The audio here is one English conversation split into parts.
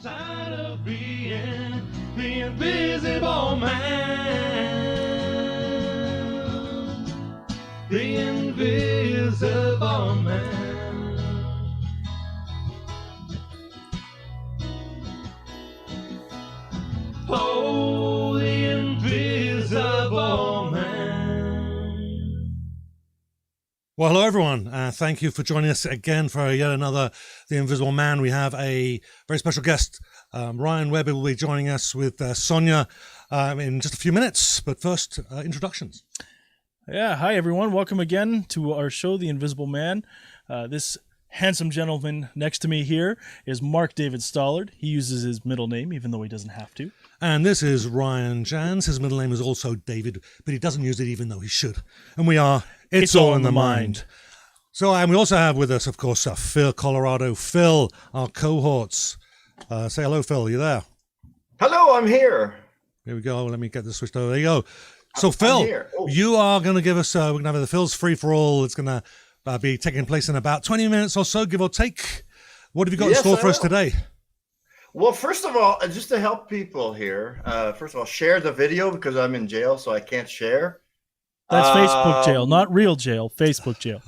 Tired of being the invisible man. The invisible man. Oh, the invisible man. Well, hello everyone. Thank you for joining us again for yet another The Invisible Man. We have a very special guest. Ryan Webb will be joining us with Sonya in just a few minutes. But first, introductions. Yeah, hi everyone. Welcome again to our show, The Invisible Man. This handsome gentleman next to me here is Mark David Stollard. He uses his middle name, even though he doesn't have to. And this is Ryan Jans. His middle name is also David, but he doesn't use it even though he should. And we are It's All in the Mind. So, and we also have with us, of course, Phil Colorado. Phil, our cohorts. Say hello, Phil. You there? Hello, I'm here. Here we go. Let me get this switched over. There you go. So, Phil, you are going to give us, we're going to have the Phil's free-for-all. It's going to be taking place in about 20 minutes or so, give or take. What have you got in store for us today? Well, first of all, just to help people here, first of all, share the video because I'm in jail, so I can't share. That's Facebook jail, not real jail. Facebook jail.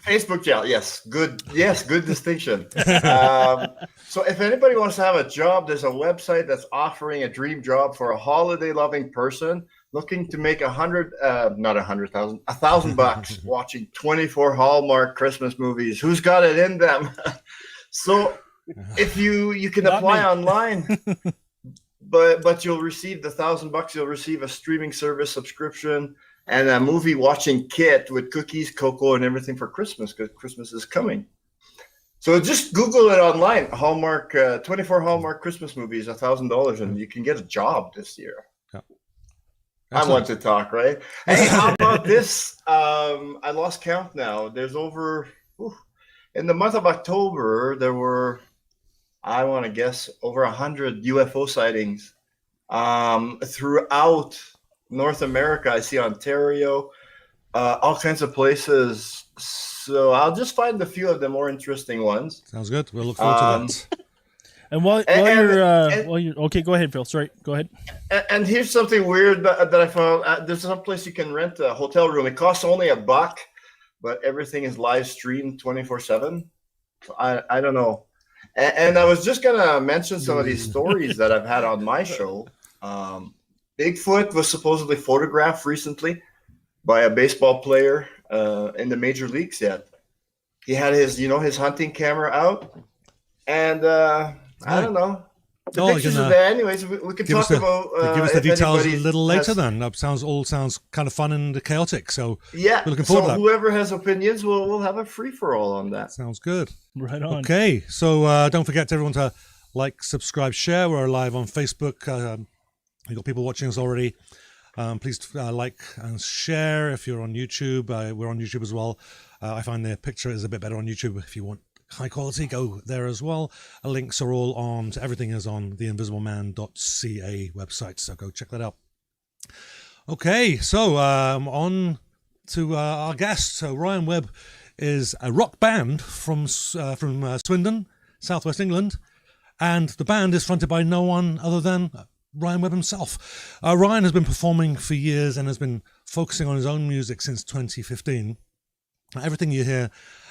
Facebook jail, yes. Good distinction. So if anybody wants to have a job, there's a website that's offering a dream job for a holiday-loving person looking to make $1,000 watching 24 Hallmark Christmas movies. Who's got it in them? So if you can apply online, but you'll receive the $1,000. You'll receive a streaming service subscription and a movie watching kit with cookies, cocoa, and everything for Christmas because Christmas is coming. So just Google it online. Hallmark 24 Hallmark Christmas movies, $1,000, and you can get a job this year. Yeah. I want to talk, right? Hey, how about this? I lost count now. There's in the month of October, there were, I want to guess, over 100 UFO sightings throughout North America. I see Ontario, all kinds of places. So I'll just find a few of the more interesting ones. Sounds good. We'll look forward to that. And while you're okay, go ahead, Phil. Sorry, go ahead. And here's something weird that I found. There's some place you can rent a hotel room. It costs only $1, but everything is live streamed 24/7. So I don't know. And I was just gonna mention some of these stories that I've had on my show. Bigfoot was supposedly photographed recently by a baseball player in the major leagues. Yet he had his hunting camera out, and I don't know. The pictures are there. Anyways, we can talk about. Give us the details a little later. Then that sounds kind of fun and chaotic. So yeah, we're looking forward to that. Whoever has opinions, we'll have a free for all on that. Sounds good. Right on. Okay, so don't forget to everyone to like, subscribe, share. We're live on Facebook. We've got people watching us already. Please like and share. If you're on YouTube, we're on YouTube as well. I find the picture is a bit better on YouTube. If you want high quality, go there as well. Links are all on, everything is on the invisibleman.ca website, so go check that out. Okay, so on to our guest. So Ryan Webb is a rock band from Swindon, southwest England, and the band is fronted by no one other than Ryan Webb himself. Ryan has been performing for years and has been focusing on his own music since 2015. Everything you hear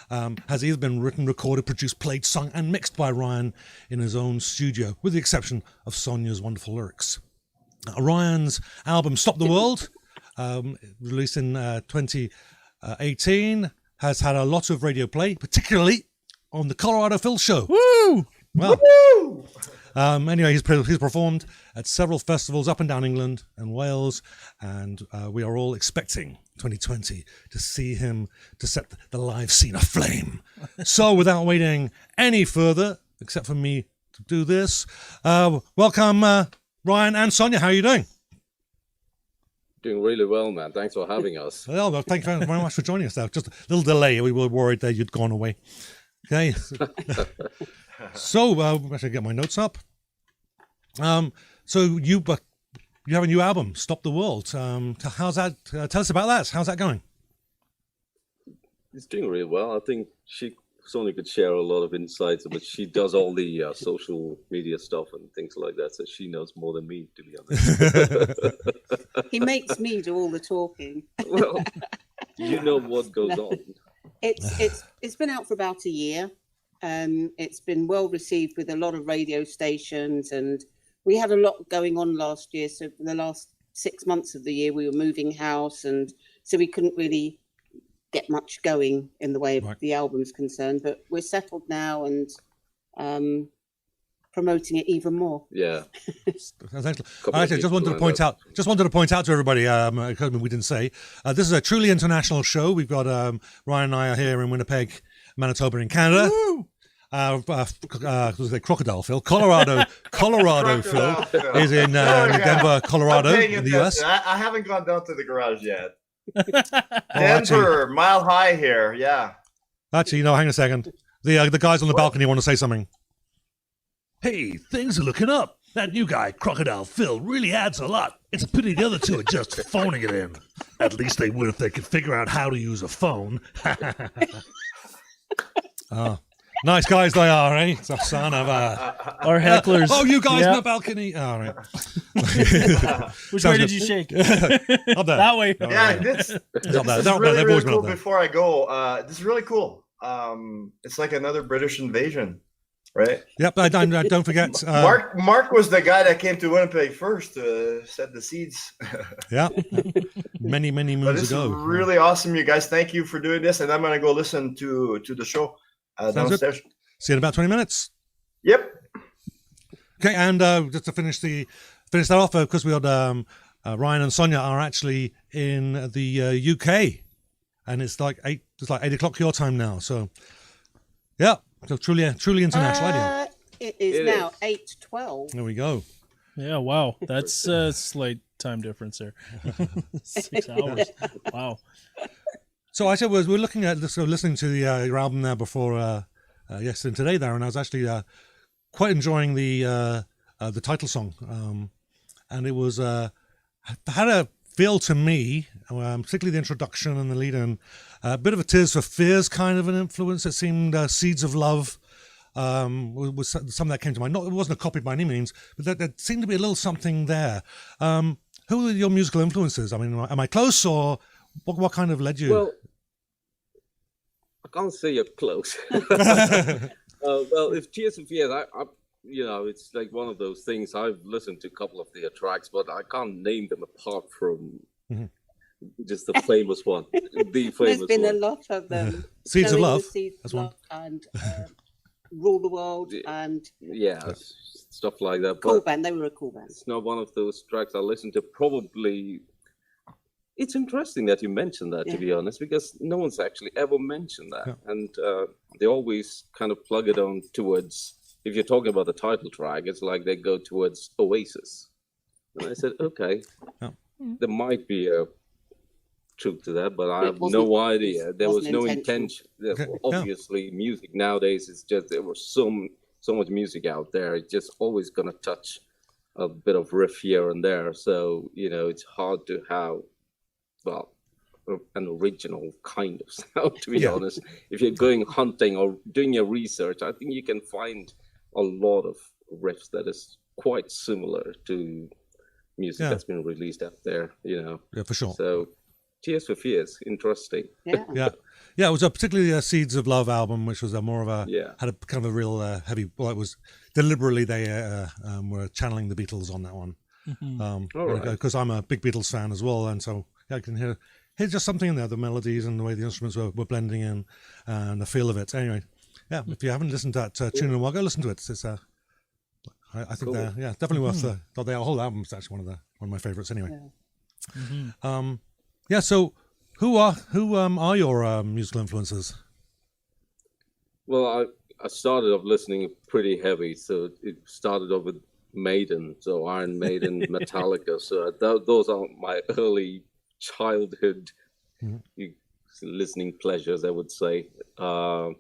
has either been written, recorded, produced, played, sung, and mixed by Ryan in his own studio, with the exception of Sonya's wonderful lyrics. Ryan's album Stop the World, released in 2018, has had a lot of radio play, particularly on the Colorado Phil Show. Woo! Well, Woo! Anyway, he's performed at several festivals up and down England and Wales, and we are all expecting 2020 to see him to set the live scene aflame. So without waiting any further, except for me to do this, welcome Ryan and Sonya. How are you doing? Doing really well, man. Thanks for having us. Well, thank you very much for joining us. Now, just a little delay. We were worried that you'd gone away. Okay. So, I should get my notes up. So you have a new album, Stop the World. How's that? Tell us about that. How's that going? It's doing really well. I think she Sonya could share a lot of insights, but she does all the social media stuff and things like that, so she knows more than me, to be honest. He makes me do all the talking. Well, you know what goes on. It's been out for about a year. It's been well received with a lot of radio stations, and we had a lot going on last year. So for the last 6 months of the year, we were moving house, and so we couldn't really get much going in the way of the album's concerned. But we're settled now and promoting it even more. Yeah. I just wanted to point out to everybody, because we didn't say, this is a truly international show. We've got Ryan and I are here in Winnipeg, Manitoba, in Canada. Woo! Crocodile Phil, Colorado Phil is in Denver, Colorado, in the US. I haven't gone down to the garage yet. Denver, Mile High here, yeah. Actually, hang a second. The guys on the balcony want to say something. Hey, things are looking up. That new guy, Crocodile Phil, really adds a lot. It's a pity the other two are just phoning it in. At least they would if they could figure out how to use a phone. Nice guys they are, eh? It's a son of Our hecklers. Oh, you guys in the balcony. All right. Which way did you shake? Up there. That way. Yeah, this is really cool. Before I go, this is really cool. It's like another British invasion, right? Yep. Don't forget. Mark was the guy that came to Winnipeg first to set the seeds. Yeah. Many moons ago. This is really awesome, you guys. Thank you for doing this, and I'm gonna go listen to the show. Downstairs. See you in about 20 minutes. Yep. Okay, and just to finish that off, because we had Ryan and Sonya are actually in the UK, and it's like 8 o'clock your time now. So, yeah, so truly international idea. It is now 8:12. There we go. Yeah, wow, that's a slight time difference there. 6 hours. Wow. So I said we're looking at listening to your album there before yesterday and today there, and I was actually quite enjoying the title song, and it was had a feel to me, particularly the introduction and the lead in, a bit of a Tears for Fears kind of an influence. It seemed Seeds of Love was something that came to mind. It wasn't a copy by any means, but there seemed to be a little something there. Who are your musical influences? I mean, am I close, or what kind of led you? Well, I can't say you're close. Well, if Tears for Fears, I it's like one of those things. I've listened to a couple of their tracks, but I can't name them apart from just the famous one. The famous There's been one. a lot of them. Seeds of Love. Seeds That's of one. Love and Rule the World and Stuff like that. cool But band. They were a cool band. it's not one of those tracks I listen to. Probably. It's interesting that you mentioned that, to be honest, because no one's actually ever mentioned that. Yeah. And they always kind of plug it on towards, if you're talking about the title track, it's like they go towards Oasis. And I said, okay, there might be a truth to that, but I have no idea. There was no intention. Okay. Obviously, music nowadays is just, there was so much music out there. It's just always going to touch a bit of riff here and there. So, it's hard to have, an original kind of sound, to be honest. If you're going hunting or doing your research, I think you can find a lot of riffs that is quite similar to music that's been released out there, Yeah, for sure. So, Tears for Fears, interesting. Yeah. It was particularly a Seeds of Love album, which was more of a had a kind of a real heavy. Well, it was deliberately they were channeling the Beatles on that one. Because I'm a big Beatles fan as well, and so I can hear just something in there, the melodies and the way the instruments were blending in, and the feel of it. Anyway, if you haven't listened to that tune in a while, go listen to it. It's I think they're definitely worth the whole album is actually one of my favorites anyway. So who are your musical influences? Well, I started off listening pretty heavy, so it started off with Maiden, so Iron Maiden, Metallica. So those are my early childhood listening pleasures, I would say. I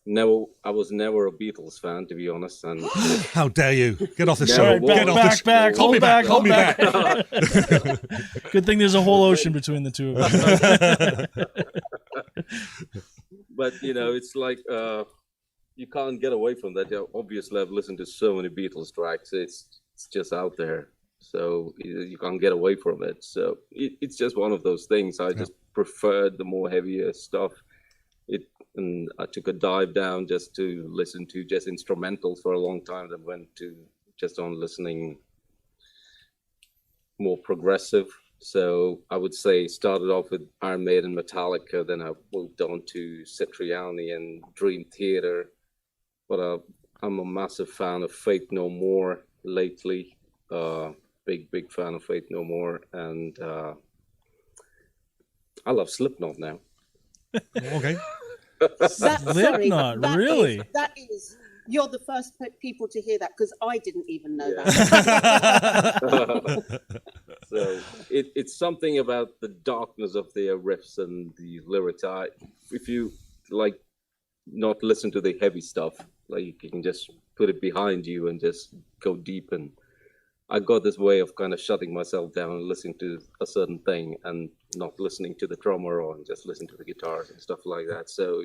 was never a Beatles fan, to be honest. And how dare you get off the show? Hold me back. Good thing there's a whole ocean between the two of us. But it's like you can't get away from that. Obviously, I've listened to so many Beatles tracks. It's just out there, so you can't get away from it. So it's just one of those things. I just preferred the more heavier stuff. And I took a dive down just to listen to just instrumentals for a long time. Then went to just on listening more progressive. So I would say started off with Iron Maiden, Metallica, then I moved on to Satriani and Dream Theater. But I'm a massive fan of Faith No More lately. Big fan of Faith No More. And I love Slipknot now. Okay. Slipknot, really? You're the first people to hear that, because I didn't even know that. So it's something about the darkness of their riffs and the lyrics. If you like not listen to the heavy stuff, like you can just put it behind you and just go deep. And I got this way of kind of shutting myself down and listening to a certain thing and not listening to the drummer or just listening to the guitars and stuff like that. So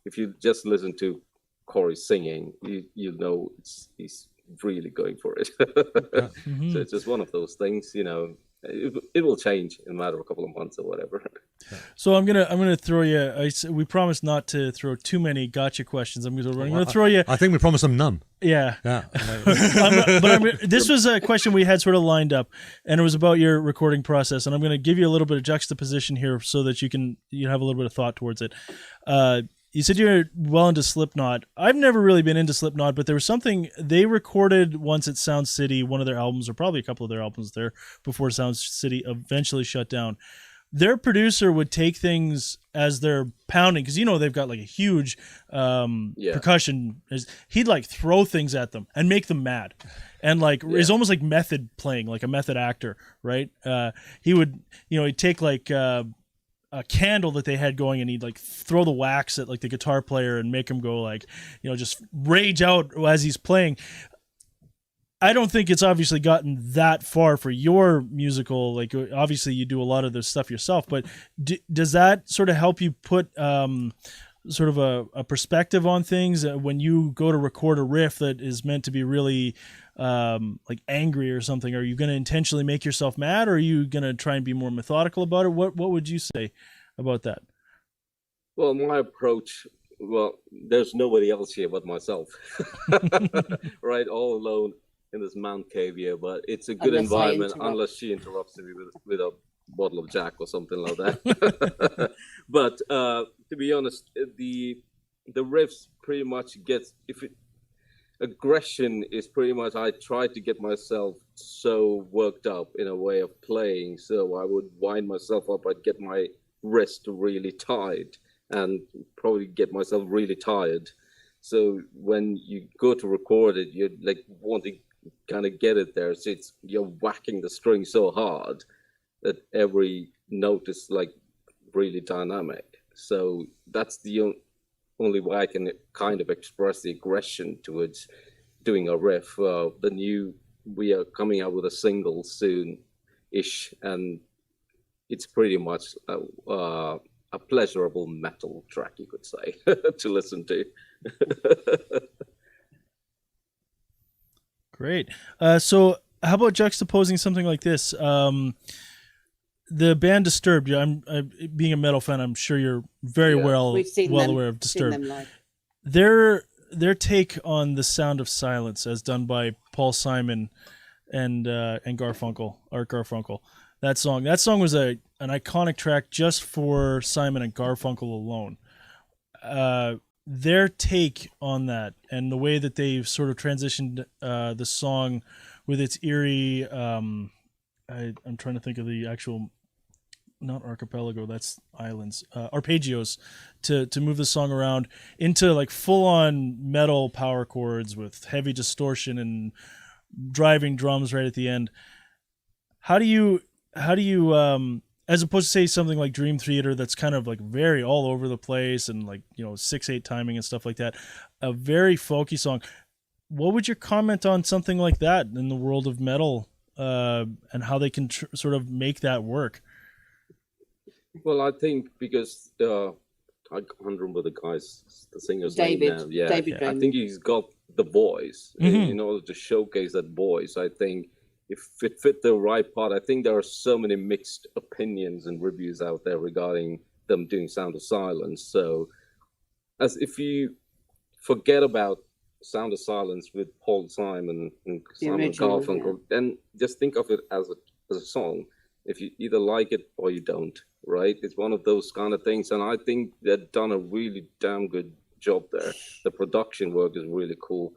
if you just listen to Corey singing, you know he's really going for it. Mm-hmm. So it's just one of those things, it will change in a matter of a couple of months or whatever. So I'm gonna throw you. We promised not to throw too many gotcha questions. I'm gonna throw you. I think we promised them none. Yeah. Yeah. This was a question we had sort of lined up, and it was about your recording process. And I'm going to give you a little bit of juxtaposition here so that you have a little bit of thought towards it. You said you're well into Slipknot. I've never really been into Slipknot, but there was something they recorded once at Sound City, one of their albums, or probably a couple of their albums there, before Sound City eventually shut down. Their producer would take things as they're pounding, because they've got like a huge percussion. He'd like throw things at them and make them mad, and it's almost like method playing, like a method actor, right? He would he'd take like a candle that they had going, and he'd like throw the wax at like the guitar player and make him go like just rage out as he's playing. I don't think it's obviously gotten that far for your musical. Like, obviously you do a lot of this stuff yourself, but does that sort of help you put sort of a perspective on things when you go to record a riff that is meant to be really like angry or something? Are you going to intentionally make yourself mad, or are you going to try and be more methodical about it? What would you say about that? Well, my approach, there's nobody else here but myself, right? All alone in this man cave here, but it's a good environment unless she interrupts me with a bottle of Jack or something like that. But to be honest, the riffs pretty much aggression is pretty much, I try to get myself so worked up in a way of playing, so I would wind myself up, I'd get my wrist really tight and probably get myself really tired. So when you go to record it, you like want to kind of get it there. So you're whacking the string so hard that every note is like really dynamic. So that's the only way I can kind of express the aggression towards doing a riff. We are coming out with a single soon-ish, and it's pretty much a pleasurable metal track, you could say, to listen to. Great. So how about juxtaposing something like this? The band Disturbed, I'm being a metal fan, I'm sure you're very well aware of Disturbed. Their take on The Sound of Silence, as done by Paul Simon and Garfunkel, Art Garfunkel. That song was an iconic track just for Simon and Garfunkel alone. Their take on that and the way that they've sort of transitioned the song with its eerie, I'm trying to think of the actual, not archipelago, that's islands, arpeggios, to move the song around into like full-on metal power chords with heavy distortion and driving drums right at the end. How do you as opposed to say something like Dream Theater that's kind of like very all over the place and like 6/8 timing and stuff like that, a very folky song, what would your comment on something like that in the world of metal, and how they can sort of make that work? Well, I think because I can't remember the singer's David. name now. Yeah, David I Draymond. think he's got the voice in order to showcase that voice. I think if it fit the right part, I think there are so many mixed opinions and reviews out there regarding them doing Sound of Silence. So, as if you forget about Sound of Silence with Paul Simon and Simon original, Garfunkel, then just think of it as a song. If you either like it or you don't, right? It's one of those kind of things, and I think they've done a really damn good job there. The production work is really cool.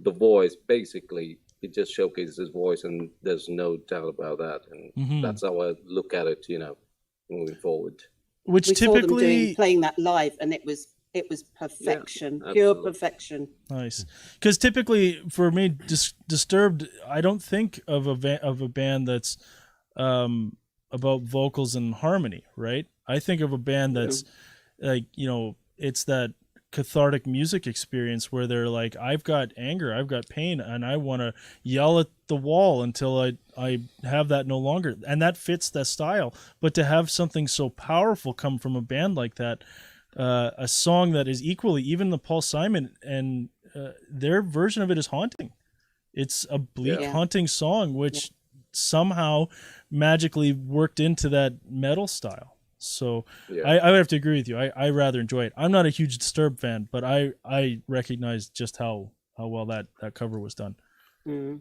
The voice, basically, it just showcases his voice, and there's no doubt about that. And that's how I look at it, moving forward. Which We saw them typically playing that live, and it was perfection, Yeah, pure absolutely. perfection. nice, because typically for me, Disturbed, I don't think of a band that's about vocals and harmony, right? I think of a band that's like, it's that cathartic music experience where they're like, I've got anger, I've got pain, and I want to yell at the wall until I have that no longer, and that fits that style. But to have something so powerful come from a band like that, a song that is equally, even the Paul Simon and their version of it is haunting. It's a bleak, Yeah. haunting song, which somehow magically worked into that metal style. So Yeah. I would have to agree with you. I rather enjoy it. I'm not a huge Disturbed fan, but I recognize just how well that cover was done. Mm.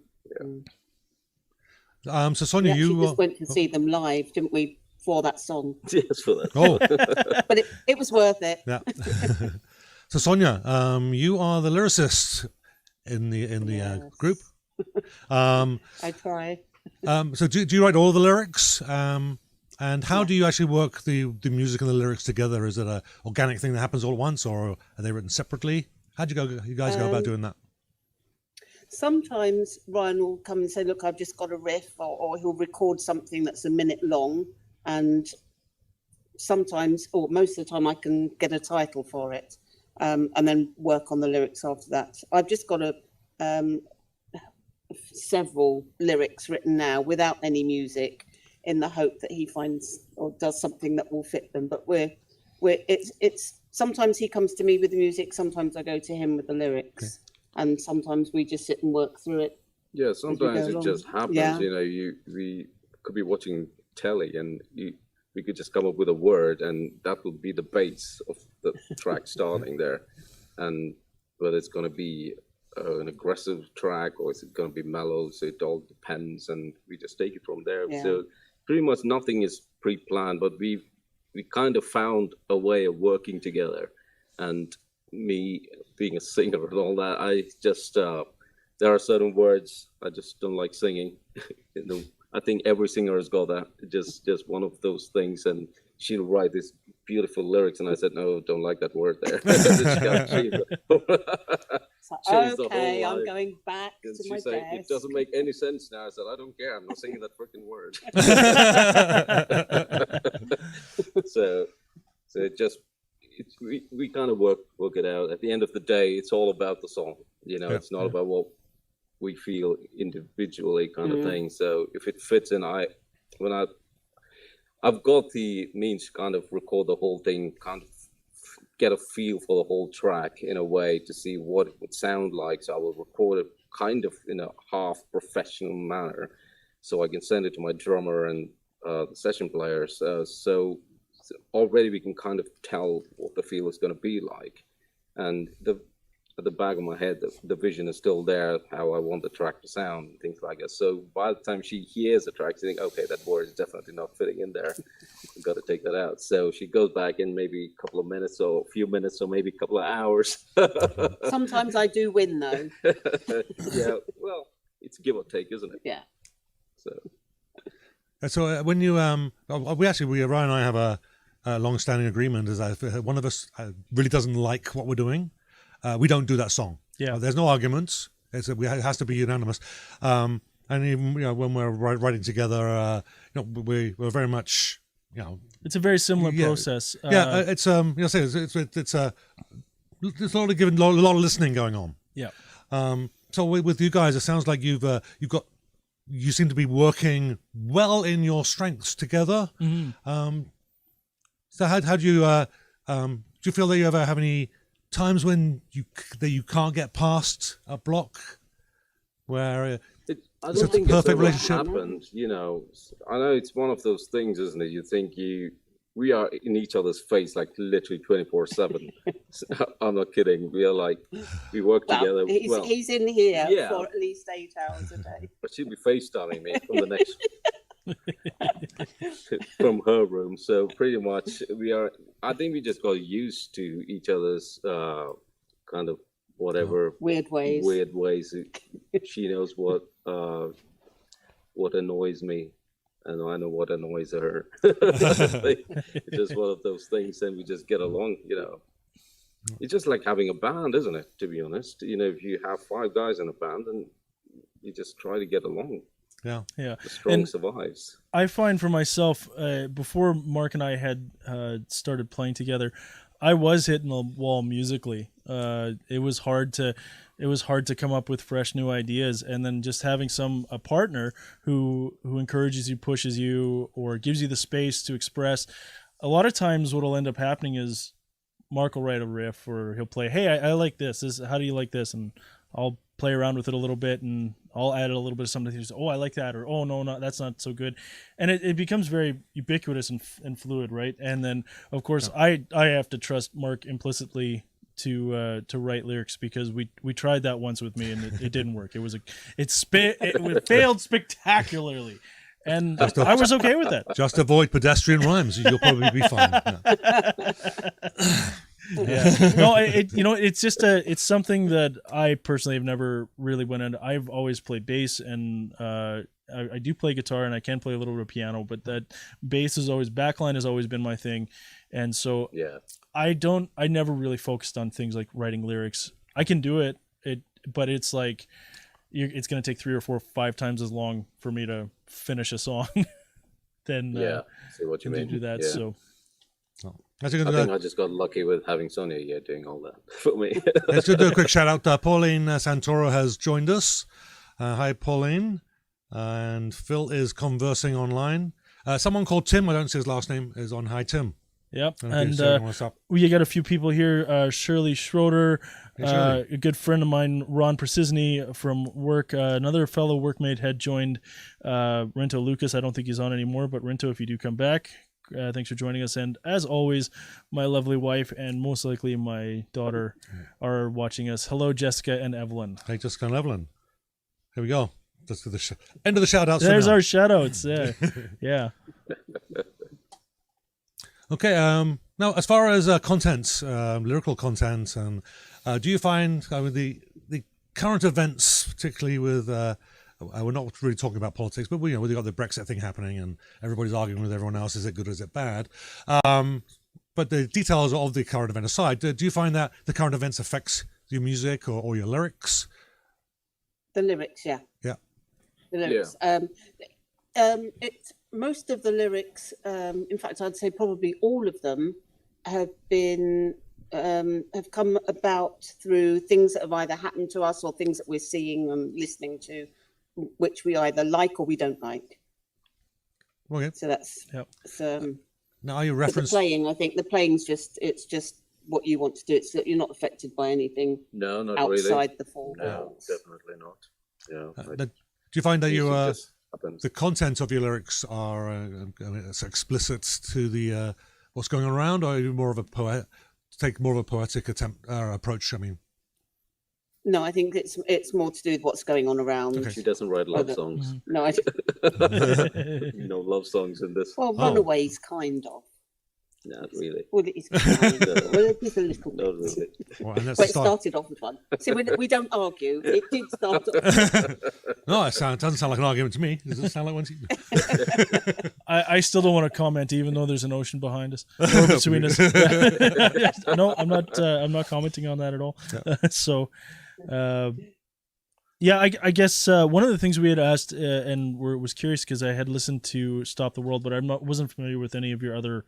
So We Sonya, actually you just went to see them live, didn't we, for that song? Yes, for that. oh But it was worth it. yeah. So Sonya, you are the lyricist in the Yes. group. I try. So do you write all the lyrics? And how do you actually work the music and the lyrics together? Is it a organic thing that happens all at once, or are they written separately? How do you guys go about doing that? Sometimes Ryan will come and say, look, I've just got a riff, or he'll record something that's a minute long. And sometimes, or most of the time, I can get a title for it and then work on the lyrics after that. I've just got several lyrics written now without any music, in the hope that he finds or does something that will fit them. But it's sometimes he comes to me with the music, sometimes I go to him with the lyrics, and sometimes we just sit and work through it. Yeah, sometimes it along. just happens. Yeah. We could be watching telly, and we could just come up with a word, and that will be the base of the track starting there. And whether it's going to be an aggressive track or is it going to be mellow, so it all depends, and we just take it from there. Yeah. So pretty much nothing is pre-planned, but we kind of found a way of working together. And me being a singer and all that, I just there are certain words I just don't like singing. I think every singer has got that. Just one of those things. And she'll write these beautiful lyrics, and I said, no, don't like that word there. It's like, okay, I'm going back And to she my said, desk. it doesn't make any sense now. I said, I don't care. I'm not singing that freaking word. so it just, we kind of work it out. At the end of the day, it's all about the song. It's not about what we feel individually kind of thing. So if it fits in, I've got the means to kind of record the whole thing, kind of get a feel for the whole track in a way to see what it would sound like. So I will record it kind of in a half professional manner, so I can send it to my drummer and the session players. So already we can kind of tell what the feel is going to be like. And at the back of my head, the vision is still there, how I want the track to sound, and things like that. So by the time she hears the track, she thinks, okay, that word is definitely not fitting in there. I've got to take that out. So she goes back in maybe a couple of minutes, or a few minutes, or maybe a couple of hours. Sometimes I do win, though. Yeah, well, it's give or take, isn't it? Yeah. So when you Ryan and I have a long-standing agreement is that if one of us really doesn't like what we're doing, we don't do that song. Yeah. There's no arguments. It has to be unanimous. And even when we're writing together, we're very much It's a very similar Yeah. process. it's it's a lot of listening going on. Yeah. So with you guys, it sounds like you seem to be working well in your strengths together. Mm-hmm. So how do you you feel that you ever have any times when you can't get past a block where I It's don't a think it's perfect ever relationship. happened. I know it's one of those things, isn't it? You think we are in each other's face like literally 24/7. I'm not kidding. We are like, we work together. He's in here yeah. for at least 8 hours a day. But she'll be FaceTiming me from the next from her room. So pretty much I think we just got used to each other's kind of whatever Weird ways. She knows what annoys me, and I know what annoys her. It's just one of those things, and we just get along. It's just like having a band, isn't it? To be honest, if you have 5 guys in a band, and you just try to get along. Yeah. The strong survives. I find for myself, before Mark and I had started playing together, I was hitting the wall musically. It was hard to come up with fresh new ideas, and then just having a partner who encourages you, pushes you, or gives you the space to express. A lot of times, what'll end up happening is Mark will write a riff, or he'll play, "Hey, I like this. How do you like this?" And I'll play around with it a little bit, and I'll add a little bit of something. He's, "Oh, I like that," or "Oh, no, that's not so good," and it becomes very ubiquitous and fluid, right? And then, of course, I have to trust Mark implicitly to write lyrics, because we tried that once with me, and it didn't work. It failed spectacularly, and I was okay with that. Just avoid pedestrian rhymes. You'll probably be fine. Yeah. No, it's just it's something that I personally have never really went into. I've always played bass, and I do play guitar, and I can play a little bit of piano, but that backline has always been my thing. And so I never really focused on things like writing lyrics. I can do it, but it's like, it's going to take 3 or 4 or 5 times as long for me to finish a song than see what you mean. to do that. Yeah. So I think I just got lucky with having Sonya here doing all that for me. Let's do a quick shout out. Pauline Santoro has joined us. Hi, Pauline. And Phil is conversing online. Someone called Tim, I don't see his last name, is on. Hi, Tim. Yep. I don't know if he's saying what's up. We got a few people here. Shirley Schroeder, Hey, Shirley. a good friend of mine, Ron Precisny from work. Another fellow workmate had joined, Rento Lucas. I don't think he's on anymore, but Rento, if you do come back, thanks for joining us. And as always, my lovely wife and most likely my daughter are watching us. Hello, Jessica and Evelyn. Hey, Jessica and Evelyn. Here we go. Let's do the end of the shout outs. There's our shout outs. Yeah. Okay. Now, as far as content, lyrical content, and do you find the current events, particularly with we're not really talking about politics, but we've got the Brexit thing happening, and everybody's arguing with everyone else: is it good or is it bad? But the details of the current event aside, do you find that the current events affects your music or your lyrics? The lyrics, yeah. Yeah. The lyrics. It's most of the lyrics. In fact, I'd say probably all of them have come about through things that have either happened to us or things that we're seeing and listening to, which we either like or we don't like. Okay. So that's now you but reference the playing. I think the playing's just what you want to do. It's that you're not affected by anything No, not outside really. the four No, walls. definitely not. Yeah. do you find that you Music just happens. the content of your lyrics are explicit to the what's going on around, or are you more of a poetic attempt approach? I mean, No, I think it's more to do with what's going on around. Okay. She doesn't write love songs. No, I No love songs in this. well, Runaways kind of. Not really. Well, it is kind of. Well, it is a little Not bit. really. well, and that's But the it start. started off with one. See, we don't argue. It did start off. No, it doesn't sound like an argument to me. Does it sound like one to you? I still don't want to comment, even though there's an ocean behind us or between us. No, I'm not commenting on that at all. So, I guess one of the things we had asked and was curious because I had listened to Stop the World, but I wasn't familiar with any of your other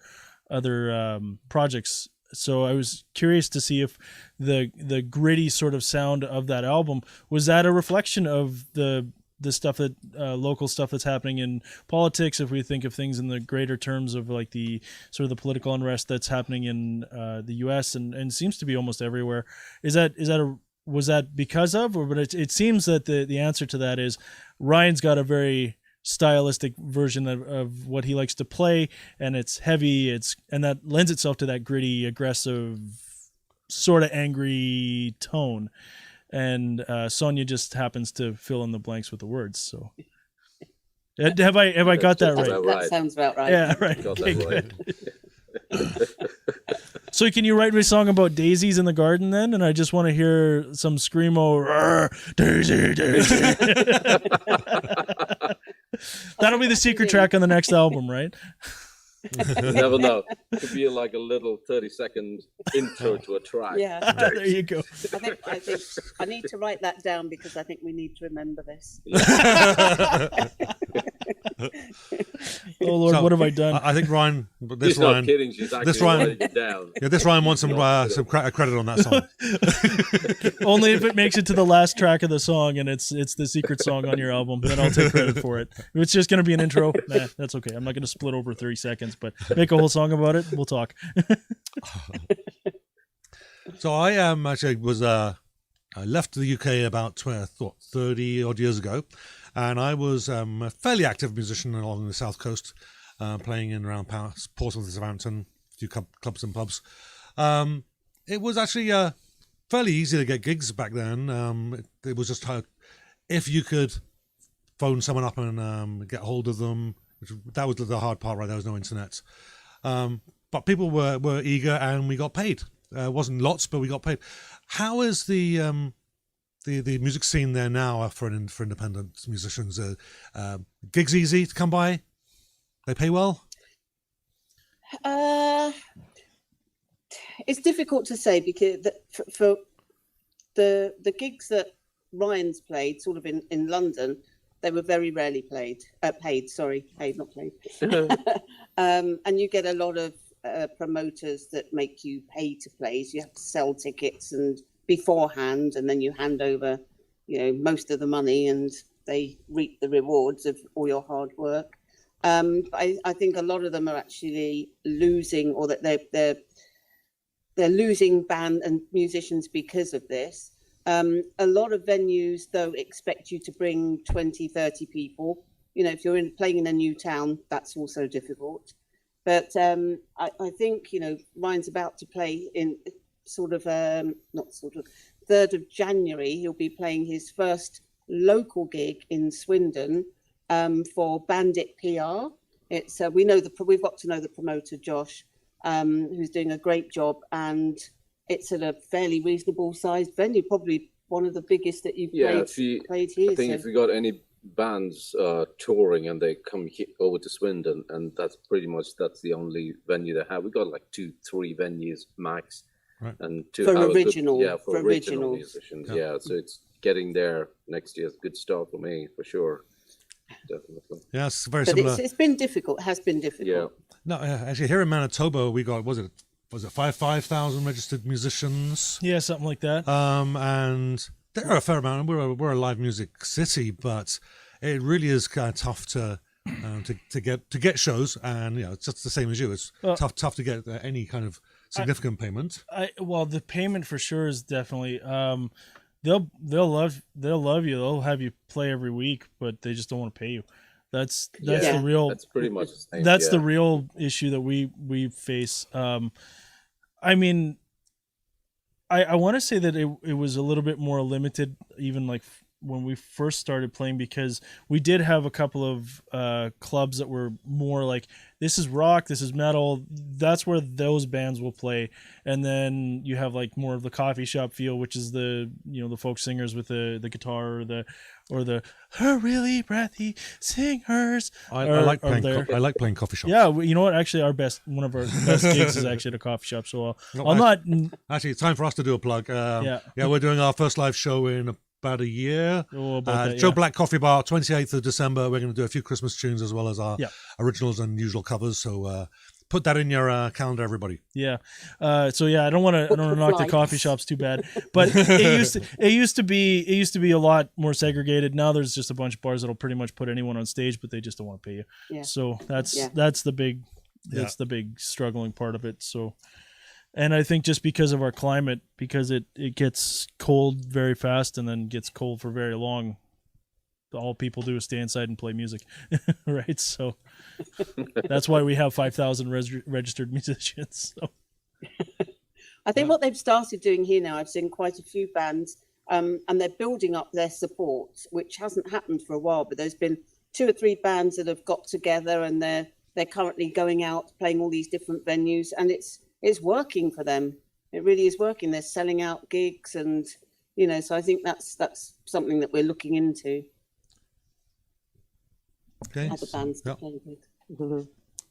projects. So I was curious to see if the gritty sort of sound of that album was that a reflection of the the stuff that local stuff that's happening in politics, if we think of things in the greater terms of like the sort of the political unrest that's happening in the U.S. and seems to be almost everywhere, was that because of, or but it seems that the answer to that is Ryan's got a very stylistic version of what he likes to play, and it's heavy, and that lends itself to that gritty, aggressive, sort of angry tone. And Sonya just happens to fill in the blanks with the words. So, have I got that right? That sounds about right. Yeah, right. Okay, good. So, can you write me a song about daisies in the garden then? And I just want to hear some screamo, Daisy, Daisy. That'll be the secret track on the next album, right? You never know. It could be like a little 30-second intro to a track. Yeah. There you go. I think I need to write that down because I think we need to remember this. Oh Lord, So, what have I done? I think Ryan. She's not kidding. She's actually writing it down. Yeah, this Ryan wants some credit on that song. Only if it makes it to the last track of the song and it's the secret song on your album, then I'll take credit for it. If it's just going to be an intro, nah, that's okay. I'm not going to split over 30 seconds, but make a whole song about it. We'll talk. So I actually was I left the UK about 30 odd years ago, and I was a fairly active musician along the south coast, playing in around Portsmouth and Southampton, a few clubs and pubs. It was actually fairly easy to get gigs back then. It was just if you could phone someone up and get hold of them. That was the hard part, right? There was no internet. But people were eager, and we got paid. Wasn't lots, but we got paid. How is the music scene there now for independent musicians? Gigs easy to come by? They pay well? It's difficult to say because for the gigs that Ryan's played, sort of in London, they were very rarely paid, not played. And you get a lot of promoters that make you pay to play. So you have to sell tickets and beforehand, and then you hand over, most of the money, and they reap the rewards of all your hard work. I think a lot of them are actually losing, or that they're losing band and musicians because of this. A lot of venues, though, expect you to bring 20, 30 people. If you're playing in a new town, that's also difficult. But I think, Ryan's about to play in 3rd of January. He'll be playing his first local gig in Swindon for Bandit PR. It's we've got to know the promoter, Josh, who's doing a great job, and it's at a fairly reasonable sized venue, probably one of the biggest that you've played here. I think if you got any bands touring and they come over to Swindon, and that's the only venue they have. We got like 2-3 venues max, right. And for original musicians. Yeah, so it's getting there next year is a good start for me, for sure. Definitely. Yeah, it's very but similar. It's been difficult. Has been difficult. Yeah. No, actually, here in Manitoba, we got was it 5,000 registered musicians? Yeah, something like that. And there are a fair amount. We're a live music city, but it really is kind of tough to get shows, and it's just the same as you. It's tough to get any kind of significant payment. Well, the payment for sure is definitely. They'll love you. They'll have you play every week, but they just don't want to pay you. That's the real. That's pretty much the same. That's the real issue that we face. I mean, I want to say that it was a little bit more limited, even like when we first started playing, because we did have a couple of clubs that were more like, this is rock, this is metal, that's where those bands will play. And then you have like more of the coffee shop feel, which is the the folk singers with the guitar or the her really breathy singers. I like playing coffee shops. Yeah, you know what? Actually, one of our best gigs is actually at a coffee shop. So actually, it's time for us to do a plug. We're doing our first live show in about a year. Joe Black Coffee Bar, 28th of December. We're going to do a few Christmas tunes as well as our originals and usual covers. So put that in your calendar, everybody. Yeah. So yeah, I don't want to knock the Flights. coffee shops too bad, but it used to be a lot more segregated. Now there's just a bunch of bars that'll pretty much put anyone on stage, but they just don't want to pay you. Yeah. So that's Yeah. the big struggling part of it. So, and I think just because of our climate, because it gets cold very fast and then gets cold for very long, all people do is stay inside and play music, right? So that's why we have 5,000 registered musicians. So. I think what they've started doing here now, I've seen quite a few bands, and they're building up their support, which hasn't happened for a while. But there's been 2 or 3 bands that have got together, and they're currently going out playing all these different venues, and it's working for them. It really is working. They're selling out gigs, and so I think that's something that we're looking into. Okay. Other bands to Yep. play with.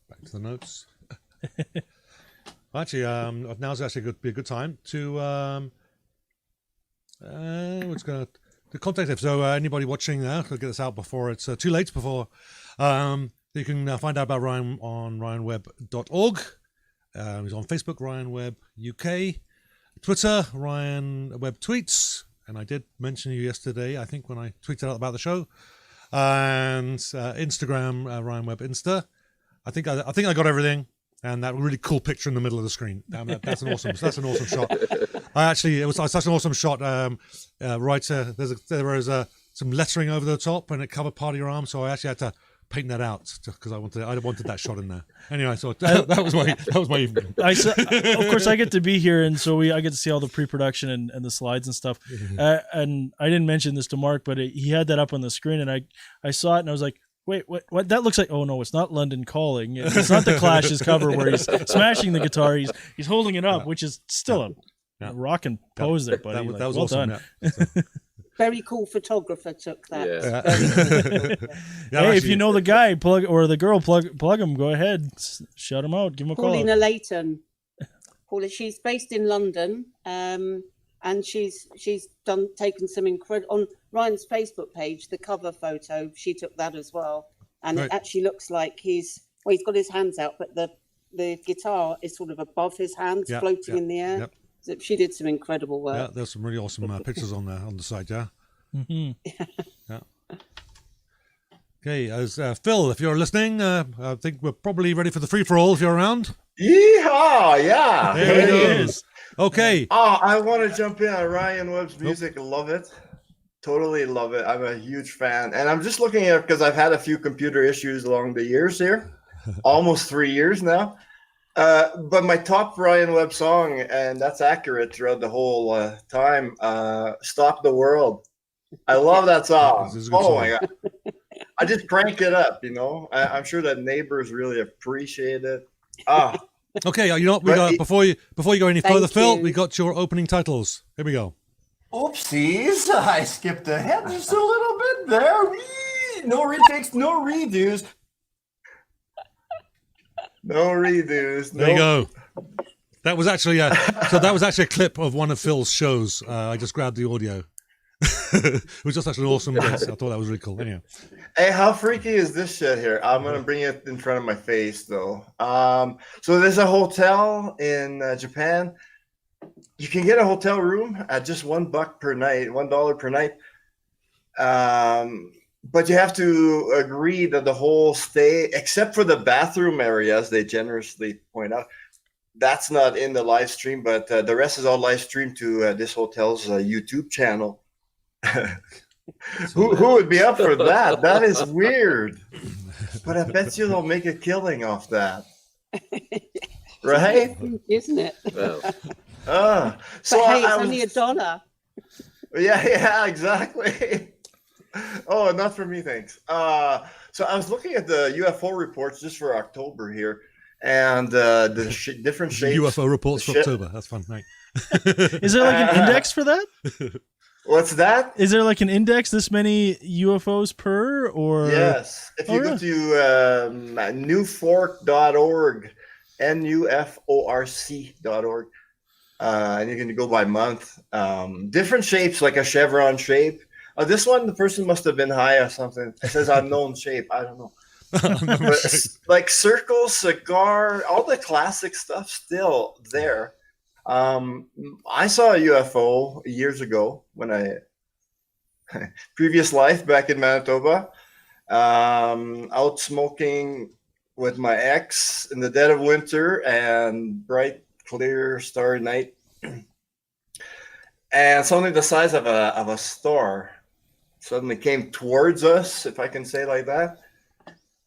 Back to the notes. Actually, now's actually be a good time to the contact. So anybody watching now, we'll get this out before it's too late. Before you can find out about Ryan on ryanwebb.org. He's on Facebook, Ryan Webb UK, Twitter, Ryan Webb Tweets, and I did mention you yesterday, I think, when I tweeted out about the show, and Instagram, Ryan Webb Insta. I think I got everything, and that really cool picture in the middle of the screen. That's an awesome shot. It was such an awesome shot. There was some lettering over the top, and it covered part of your arm, so I actually had to paint that out because I wanted that shot in there. Anyway, so that was my evening. Of course, I get to be here, and so I get to see all the pre-production and the slides and stuff. And I didn't mention this to Mark, but he had that up on the screen, and I saw it, and I was like, wait, what? That looks like, oh no, it's not London Calling. It's not the Clash's cover where he's smashing the guitar. He's holding it up, which is still a rocking pose there, buddy. That was well awesome. done. Yeah. Very cool photographer took that. Yeah. Hey, if you know the guy or the girl, plug him. Go ahead, shout him out. Give him a call. Paulina Layton. She's based in London, and she's taken some incredible on Ryan's Facebook page. The cover photo, she took that as well, and Right. it actually looks like he's got his hands out, but the guitar is sort of above his hands, floating in the air. Yep. So she did some incredible work. Yeah, there's some really awesome pictures on there on the site. Yeah. Mm-hmm. Yeah. Okay, as Phil, if you're listening, I think we're probably ready for the free for all. If you're around, Yeehaw! Yeah. there it is. Okay. Oh, I want to jump in on Ryan Webb's music. Love it. Totally love it. I'm a huge fan. And I'm just looking at it because I've had a few computer issues along the years here. Almost 3 years now. But my top Ryan Webb song, and that's accurate throughout the whole time, Stop the World. I love that song. This is a good Oh, song. my God. I just crank it up, I'm sure that neighbors really appreciate it. Okay, you know what? We got before you go any Thank further, Phil. you. We got your opening titles. Here we go. Oopsies, I skipped ahead just a little bit there. Whee! No retakes, no redos. No redos. There you go. That was actually a clip of one of Phil's shows. I just grabbed the audio. It was just such an awesome bit. I thought that was really cool. Anyhow. Hey, how freaky is this shit here? I'm gonna bring it in front of my face though. So there's a hotel in Japan. You can get a hotel room at just $1 per night, $1 per night. But you have to agree that the whole stay, except for the bathroom areas, they generously point out, that's not in the live stream, but the rest is all live streamed to this hotel's YouTube channel. Who would be up for that? That is weird. But I bet you they'll make a killing off that. Right? Isn't it? Well, So hey, it's only $1. Yeah, exactly. Oh, not for me, thanks. So I was looking at the UFO reports just for October here, and the different shapes. UFO reports for October. That's fun, right? Is there like an index for that? What's that? Is there like an index? This many UFOs per, or Yes. If you go to newfork.org, NUFORC.org, and you can go by month. Different shapes, like a chevron shape. This one, the person must have been high or something. It says unknown shape. I don't know. But like Circle, Cigar, all the classic stuff still there. I saw a UFO years ago when previous life back in Manitoba, out smoking with my ex in the dead of winter and bright, clear, starry night, and something the size of a star suddenly came towards us, if I can say like that,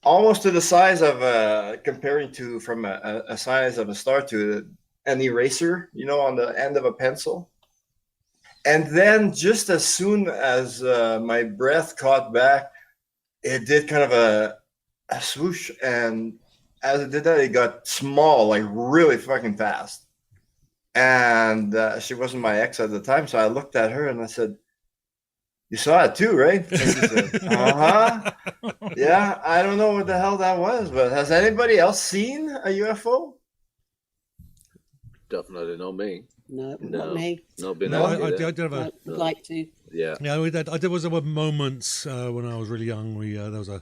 almost to the size of comparing to from a size of a star to an eraser, on the end of a pencil. And then just as soon as my breath caught back, it did kind of a swoosh, and as it did that, it got small, like really fucking fast. And she wasn't my ex at the time, so I looked at her and I said, "You saw it too, right?" And she said, "Uh-huh. Yeah, I don't know what the hell that was, but has anybody else seen a UFO?" Definitely not me. No, not me. No, been No, out I there. did have a. Would like to. Yeah. Yeah, there was moments when I was really young. There was a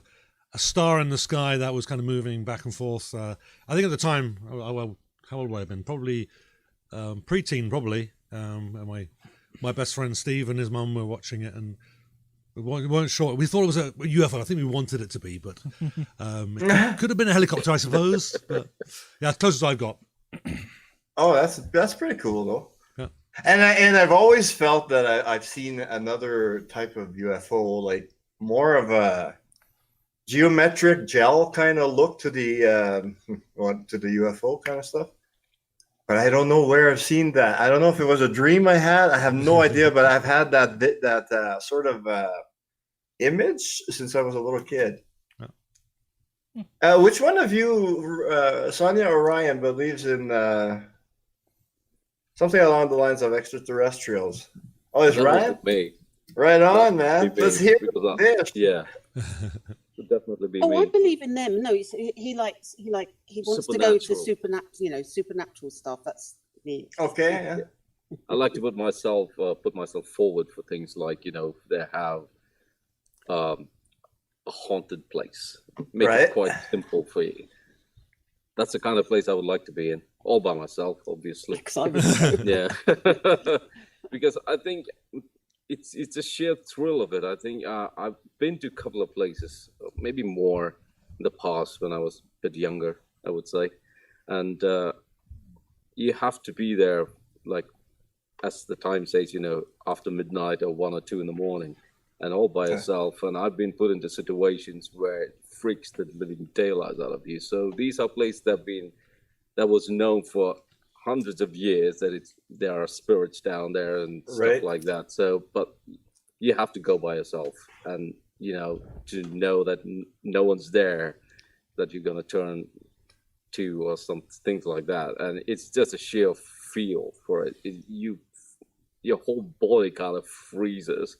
star in the sky that was kind of moving back and forth. I think at the time, well, how old would I have been? Probably preteen, probably. And my best friend Steve and his mum were watching it, and we weren't sure. We thought it was a UFO. I think we wanted it to be, but it could have been a helicopter, I suppose. But yeah, as close as I've got. Oh, that's pretty cool though. Yeah. And I've always felt that I've seen another type of UFO, like more of a geometric gel kind of look to the UFO kind of stuff. But I don't know where I've seen that. I don't know if it was a dream I had. I have no idea, but I've had that sort of image since I was a little kid. Which one of you, Sonya or Ryan, believes in something along the lines of extraterrestrials? Oh, it's That Ryan? was me. Right on, man. Maybe, Let's hear because this. Yeah. Would definitely be Oh, me. I believe in them. No, he wants to go to supernatural stuff. That's me. Okay. Yeah. I like to put myself forward for things like, they have a haunted place. Make Right. it quite simple for you. That's the kind of place I would like to be in, all by myself, obviously. Because I was Yeah. Because I think it's a sheer thrill of it. I think I've been to a couple of places, maybe more in the past when I was a bit younger, I would say. And you have to be there, like, as the time says, after midnight or 1 or 2 in the morning, and all by yourself. And I've been put into situations where it freaks the living daylights out of you. So these are places that was known for hundreds of years, that there are spirits down there and stuff like that. So, but you have to go by yourself, and to know that no one's there that you're gonna turn to, or some things like that. And it's just a sheer feel for it. Your whole body kind of freezes.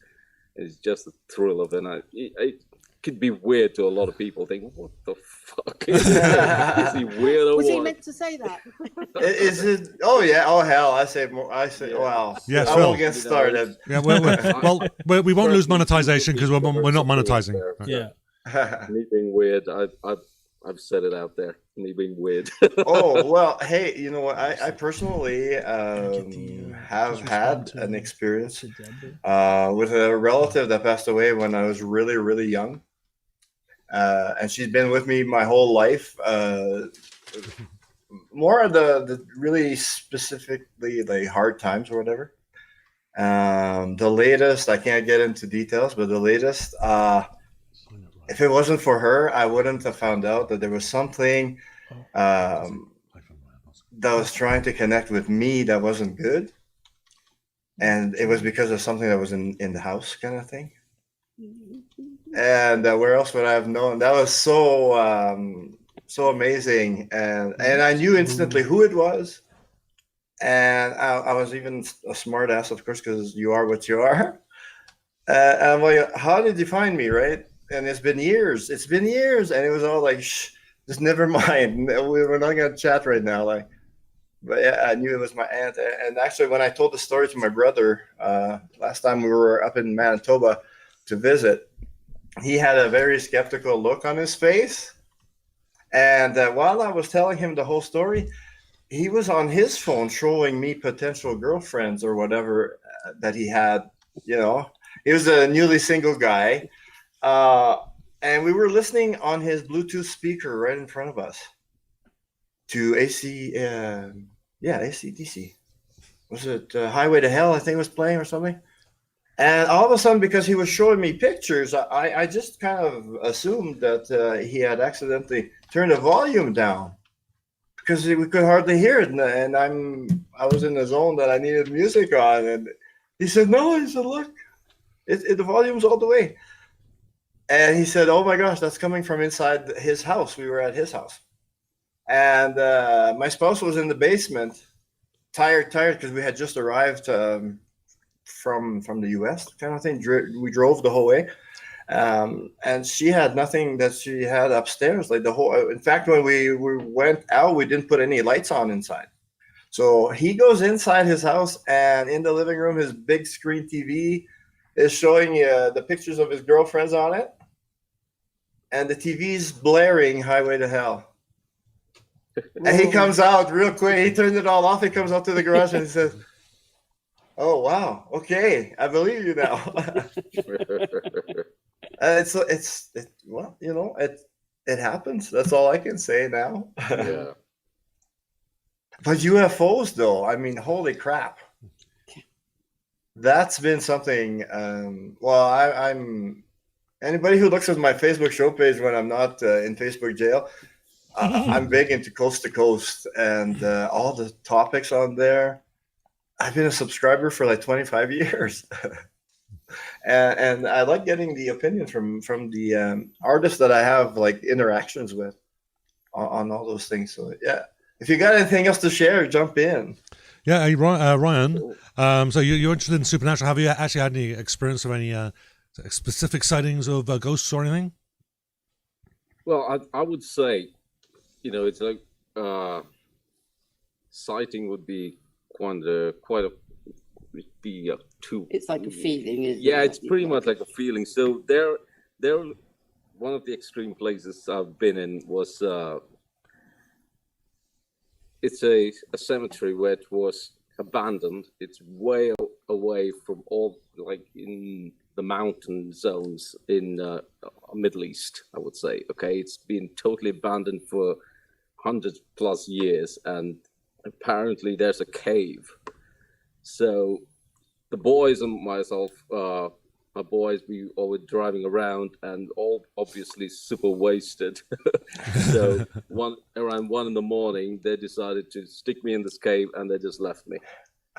It's just a thrill of it. It could be weird to a lot of people. Think, what the fuck is he weird or Was he what? meant to say that? Is it? Oh yeah. Oh hell. I say more. Wow. Yes, I Phil. won't get started. Yeah, we won't lose monetization because we're not monetizing. Yeah. Me being weird, I've said it out there. Me being weird. Oh well. Hey, you know what? I personally have had an experience with a relative that passed away when I was really, really young. And she's been with me my whole life. More of the really specifically the hard times or whatever. The latest, I can't get into details, but the latest, if it wasn't for her, I wouldn't have found out that there was something that was trying to connect with me that wasn't good. And it was because of something that was in the house kind of thing. And where else would I have known? That was so amazing. And I knew instantly who it was. And I was even a smart ass, of course, because you are what you are. And I'm like, how did you find me, right? And it's been years. And it was all like, shh, just never mind. We're not going to chat right now. Like, but yeah, I knew it was my aunt. And actually, when I told the story to my brother last time we were up in Manitoba to visit, he had a very skeptical look on his face. And while I was telling him the whole story, he was on his phone showing me potential girlfriends or whatever that he had. You know, he was a newly single guy. And we were listening on his Bluetooth speaker right in front of us to AC/DC. Was it Highway to Hell, I think, was playing or something? And all of a sudden, because he was showing me pictures, I just kind of assumed that he had accidentally turned the volume down because we could hardly hear it. And I was in the zone that I needed music on. And he said, no, he said, look, the volume's all the way. And he said, oh my gosh, that's coming from inside his house. We were at his house. And my spouse was in the basement, tired, because we had just arrived from the US kind of thing. We drove the whole way. And she had nothing that she had upstairs. Like in fact, when we went out, we didn't put any lights on inside. So he goes inside his house, and in the living room, his big screen TV is showing the pictures of his girlfriends on it. And the TV's blaring Highway to Hell. And he comes out real quick. He turns it all off. He comes out to the garage and he says, oh, wow. Okay. I believe you now. Well, you know, it happens. That's all I can say now. Yeah. But UFOs, though, I mean, holy crap. That's been something. I'm anybody who looks at my Facebook show page when I'm not in Facebook jail, I'm big into Coast to Coast and all the topics on there. I've been a subscriber for like 25 years. and I like getting the opinions from the artists that I have like interactions with on all those things. So yeah, if you got anything else to share, jump in. Yeah, Ryan. So you're interested in supernatural. Have you actually had any experience of any specific sightings of ghosts or anything? Well, I would say, you know, it's like sighting would be too. It's like a feeling, isn't it? Yeah, it's pretty much like a feeling. So there, one of the extreme places I've been in was it's a cemetery where it was abandoned. It's way away from all, like in the mountain zones in Middle East, I would say. Okay, it's been totally abandoned for 100+ years, and apparently there's a cave. So the boys and myself, my boys, we all were driving around and all obviously super wasted. So around 1 a.m, they decided to stick me in this cave, and they just left me.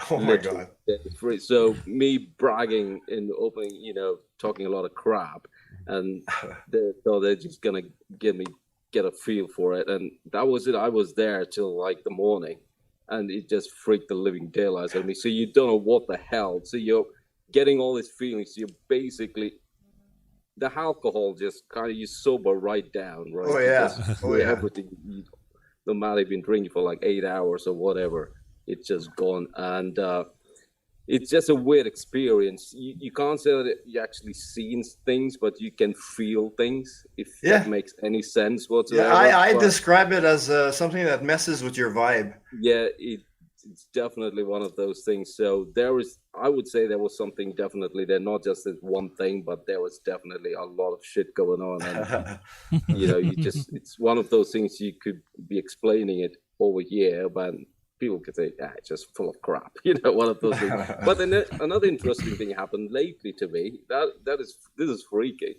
Oh my God. So me bragging in the opening, you know, talking a lot of crap, and they're just gonna get a feel for it, and that was it. I was there till like the morning, and it just freaked the living daylights out of me. So you don't know what the hell. So you're getting all these feelings. You're basically, the alcohol just kind of, you sober right down, right? Oh yeah. Everything, no matter you've been drinking for like 8 hours or whatever, it's just gone. And it's just a weird experience. You can't say that you actually seen things, but you can feel things, if that makes any sense whatsoever. Yeah, I describe it as something that messes with your vibe. Yeah, it's definitely one of those things. So I would say there was something definitely there, not just this one thing, but there was definitely a lot of shit going on. And, you know, it's one of those things you could be explaining it over here, but people could say, it's just full of crap, you know, one of those things. But then another interesting thing happened lately to me. This is freaky.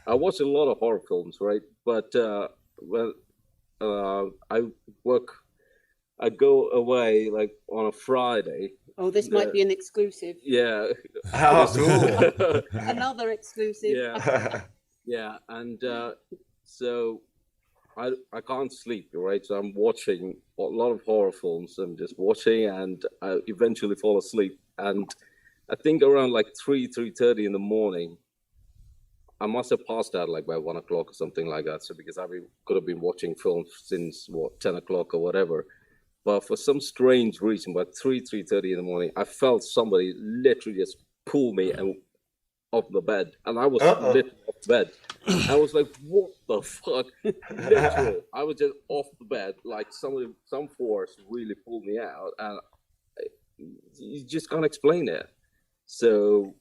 I watch a lot of horror films, right? But I go away like on a Friday. Oh, this might be an exclusive. Yeah. How cool. Another exclusive. Yeah. Yeah, and so I can't sleep, right? So I'm watching a lot of horror films. I'm just watching, and I eventually fall asleep. And I think around like 3:30 in the morning, I must have passed out like by 1 o'clock or something like that. So because I could have been watching films since 10 o'clock or whatever. But for some strange reason, by 3:30 in the morning, I felt somebody literally just pull me off the bed, and I was literally off bed. I was like, what the fuck? Literally, I was just off the bed, like some force really pulled me out, and you just can't explain it. So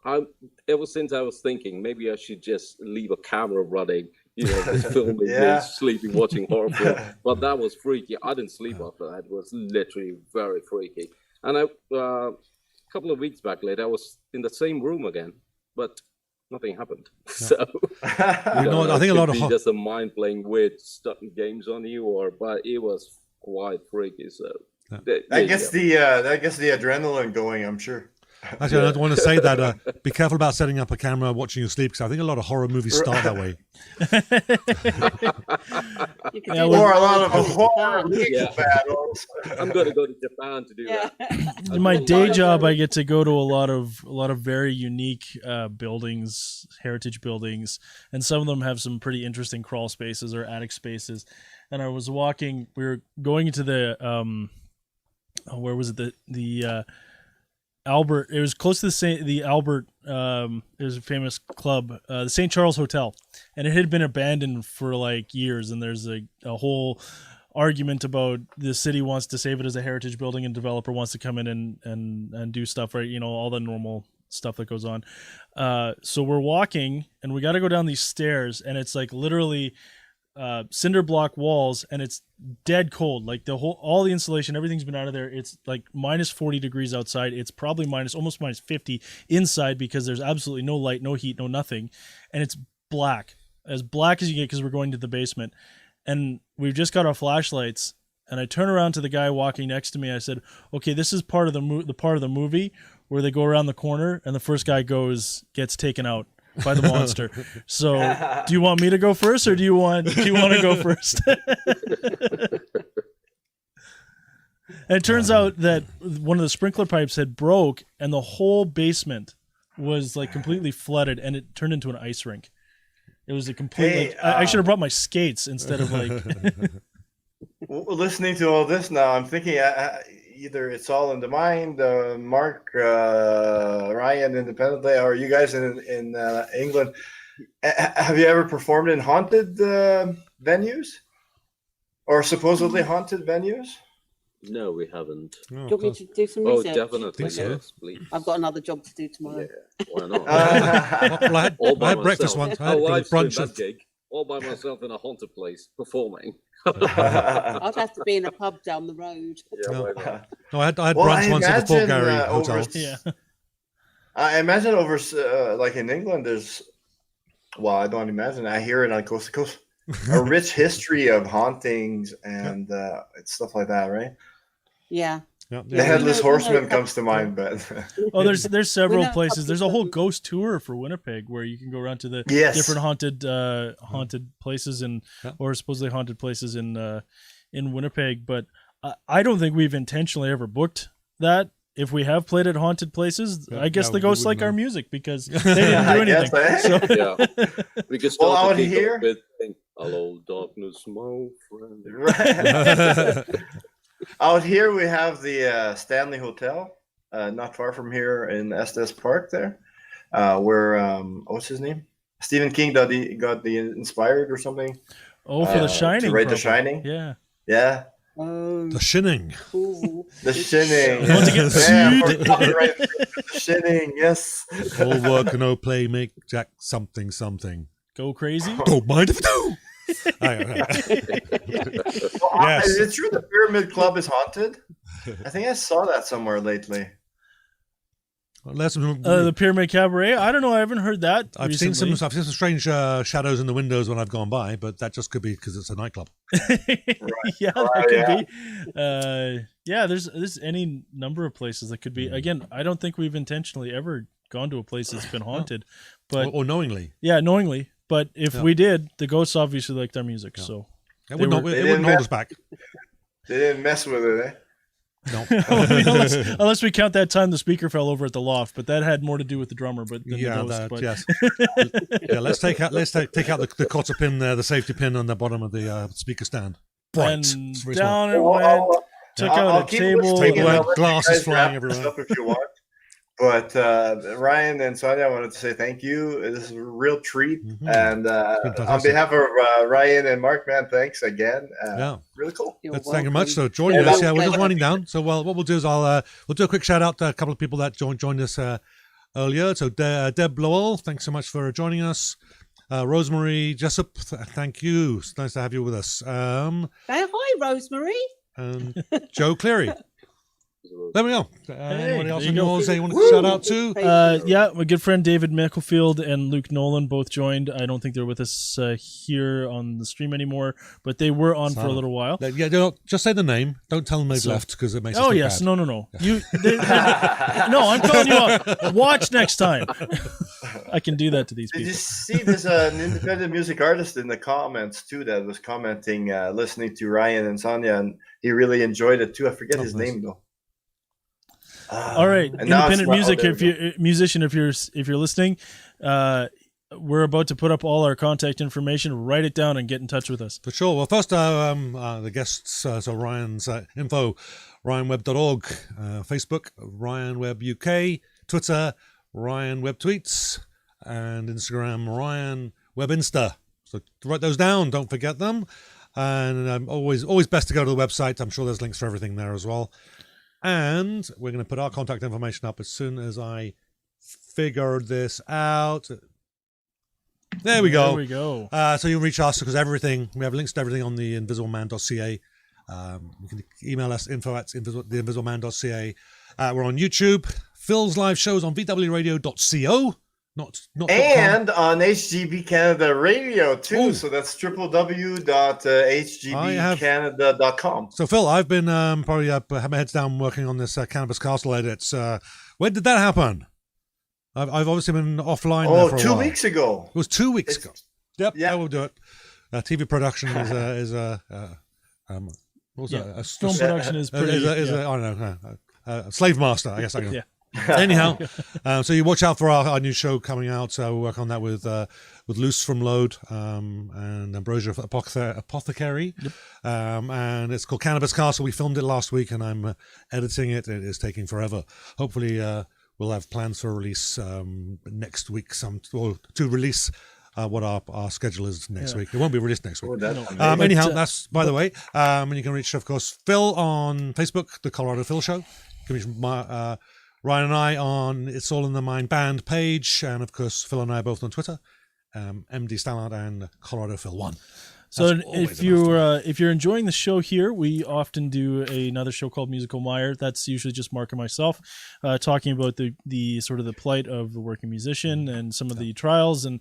ever since I was thinking maybe I should just leave a camera running, just filming me sleeping, watching horror film. But that was freaky. I didn't sleep after that. It was literally very freaky. And a couple of weeks back later, I was in the same room again, but nothing happened. So I think a lot of just a mind playing weird stuff games on you, but it was quite freaky. So that gets the adrenaline going, I'm sure. Actually, I want to say that be careful about setting up a camera watching you sleep, because I think a lot of horror movies start that way. Or a lot of horror battles. I'm going to go to Japan to do that. In my day job, I get to go to a lot of very unique buildings, heritage buildings, and some of them have some pretty interesting crawl spaces or attic spaces. And I was walking. We were going into the where was it? The Albert. It was close to the Albert. It was a famous club, the St. Charles Hotel, and it had been abandoned for like years. And there's a whole argument about the city wants to save it as a heritage building, and developer wants to come in and do stuff, right? All the normal stuff that goes on. So we're walking, and we got to go down these stairs, and it's like literally cinder block walls, and it's dead cold. Like all the insulation, everything's been out of there. It's like minus 40 degrees outside. It's probably almost minus 50 inside, because there's absolutely no light, no heat, no nothing. And it's as black as you get, because we're going to the basement. And we've just got our flashlights. And I turn around to the guy walking next to me. I said, okay, this is part of the part of the movie where they go around the corner and the first guy gets taken out by the monster. So do you want me to go first, or do you want to go first? And it turns out that one of the sprinkler pipes had broke, and the whole basement was like completely flooded, and it turned into an ice rink. It was a complete I should have brought my skates instead of like listening to all this now, I'm thinking either it's all in the mind, Mark, Ryan independently, or you guys in England. Have you ever performed in haunted venues, or supposedly haunted venues? No, we haven't. Do you want me to do some research? Oh, definitely. Yes, please. I've got another job to do tomorrow. Yeah, why not? Well, I had breakfast once. I had brunch. That gig all by myself in a haunted place performing. I'd have to be in a pub down the road. Yeah, why not? No, I had brunch once at the Fort Garry Hotel. yeah. I imagine over like in England, there's. Well, I don't imagine. I hear it on coast to coast. A rich history of hauntings and stuff like that, right? Yeah. The Headless Horseman comes to mind, but there's several places. There's a whole ghost tour for Winnipeg where you can go around to the different haunted places or supposedly haunted places in Winnipeg. But I don't think we've intentionally ever booked that. If we have played at haunted places, I guess the ghosts like our music because they didn't do anything. We can start out here with "Hello, darkness, my friend." Right. Out here we have the Stanley Hotel, not far from here in Estes Park. There, where what's his name? Stephen King got the inspired or something. Oh, for The Shining. To write The Shining. Yeah. Yeah. The Shining. The Shining. You want to get sued? The Shining, yes. All work, no play, make Jack something. Go crazy? Don't mind if I do. Yes. Is it true the Pyramid Club is haunted? I think I saw that somewhere lately. The Pyramid Cabaret? I don't know. I haven't heard that. I've seen some strange shadows in the windows when I've gone by, but that just could be because it's a nightclub. Yeah, that could be. Yeah, there's any number of places that could be. Again, I don't think we've intentionally ever gone to a place that's been haunted, but or knowingly. Yeah, knowingly. But if we did, the ghosts obviously liked our music, so it wouldn't hold us back. They didn't mess with it, eh? No. unless we count that time the speaker fell over at the loft, but that had more to do with the drummer. But yes. Yeah, let's take out the cotter pin there, the safety pin on the bottom of the speaker stand. Bright. And down it went. Took out a table. Glasses flying everywhere. If you want. But Ryan and Sonya, I wanted to say thank you. This is a real treat. Mhm. And on fantastic. behalf of Ryan and Mark, man, thanks again. Yeah. Really cool. You're Let's thank you much. welcome. So joining You're us, yeah, we're just welcome. winding down. So what we'll do is we'll do a quick shout out to a couple of people that joined us earlier. So Deb Lowell, thanks so much for joining us. Rosemary Jessup, thank you. It's nice to have you with us. Say hi, Rosemary. And Joe Cleary. There we go. Anybody else there on you go. yours that you want to shout out to? Yeah, my good friend David Micklefield and Luke Nolan both joined. I don't think they're with us here on the stream anymore, but they were on for a little while. Yeah, just say the name. Don't tell them they've left because it makes us Oh look yes, bad. no. No, I'm calling you out. Watch next time. I can do that to these Did you people. see there's an independent music artist in the comments too that was commenting, listening to Ryan and Sonya, and he really enjoyed it too. I forget his nice. name though. All right, And now it's independent not- music. there If we you musician, if you're listening, we're about to put up all our contact information. Write it down and get in touch with us. For sure. Well, first, the guests, so Ryan's info, ryanwebb.org, Facebook, Ryan Webb UK, Twitter, Ryan Webb Tweets, and Instagram, Ryan Webb Insta. So write those down. Don't forget them. And always best to go to the website. I'm sure there's links for everything there as well. And we're going to put our contact information up as soon as I figured this out. There we go. There we go. So you can reach us because we have links to everything on the invisibleman.ca. You can email us info@theinvisibleman.ca. We're on YouTube. Phil's live shows on vwradio.co. Not And on HGB Canada Radio too. Ooh. So that's www.hgbcanada.com. So Phil, I've been probably have my heads down working on this Cannabis Castle edits. When did that happen? I've obviously been offline there for a 2 while. weeks ago. It was 2 weeks ago. Yep, yeah. yeah, we'll do it. TV production is a what was Yeah, that? film production is pretty. I don't know, a slave master, I guess. I know. Yeah. Anyhow, so you watch out for our new show coming out. So we'll work on that with Luce from Load and Ambrosia Apothecary. Yep. And it's called Cannabis Castle. We filmed it last week, and I'm editing it. It is taking forever. Hopefully, we'll have plans for release next week. To release what our schedule is next week. It won't be released next week. Oh, that's amazing. Anyhow, that's by the way. And you can reach, of course, Phil on Facebook, the Colorado Phil Show. You can reach Ryan and I on It's All in the Mind Band page, and of course Phil and I are both on Twitter, MD Stallard and Colorado Phil 1. So That's always if you're enjoying the show here, we often do another show called Musical Mire. That's usually just Mark and myself talking about the sort of the plight of the working musician and some of the trials and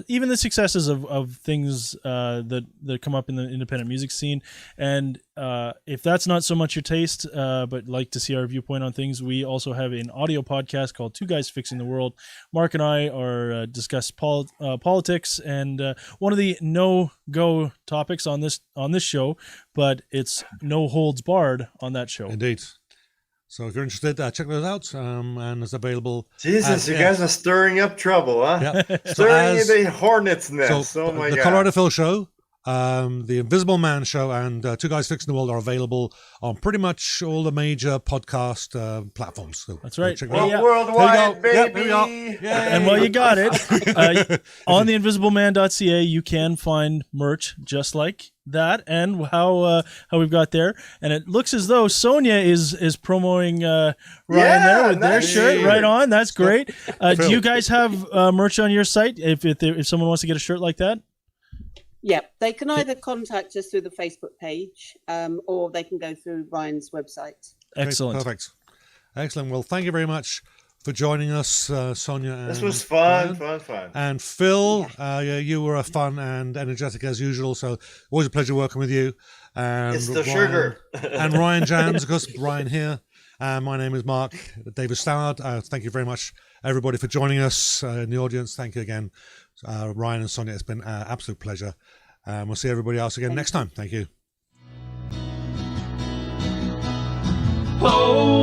even the successes of things that come up in the independent music scene. And if that's not so much your taste, but like to see our viewpoint on things, we also have an audio podcast called Two Guys Fixing the World. Mark and I are discuss politics, and one of the no-go topics on this show, but it's no holds barred on that show. Indeed. So if you're interested, check those out, and it's available. Jesus, you guys are stirring up trouble, huh? Yeah. Stirring the hornet's nest. Oh my the God. Colorado Phil Show, the Invisible Man Show, and Two Guys Fixing the World are available on pretty much all the major podcast platforms. So That's right. check them out. Yeah. Worldwide, There you go. Yep, baby. there we are. And while you got it, on the invisibleman.ca, you can find merch just like that and how we've got there. And it looks as though Sonya is promoting Ryan there with their nice. shirt. Right on. That's great. Do Phil. you guys have merch on your site if someone wants to get a shirt like that? Yeah, they can either contact us through the Facebook page or they can go through Ryan's website. Excellent. Perfect. Excellent. Well, thank you very much for joining us, Sonya. And This was fun, Ryan. fun. And Phil, you were fun and energetic as usual, so always a pleasure working with you. And It's the Ryan- sugar. and Ryan Jams, of course, Ryan here. My name is Mark David Stallard. Thank you very much, everybody, for joining us in the audience. Thank you again, Ryan and Sonya. It's been an absolute pleasure. We'll see everybody else again next time. Thank you. Oh,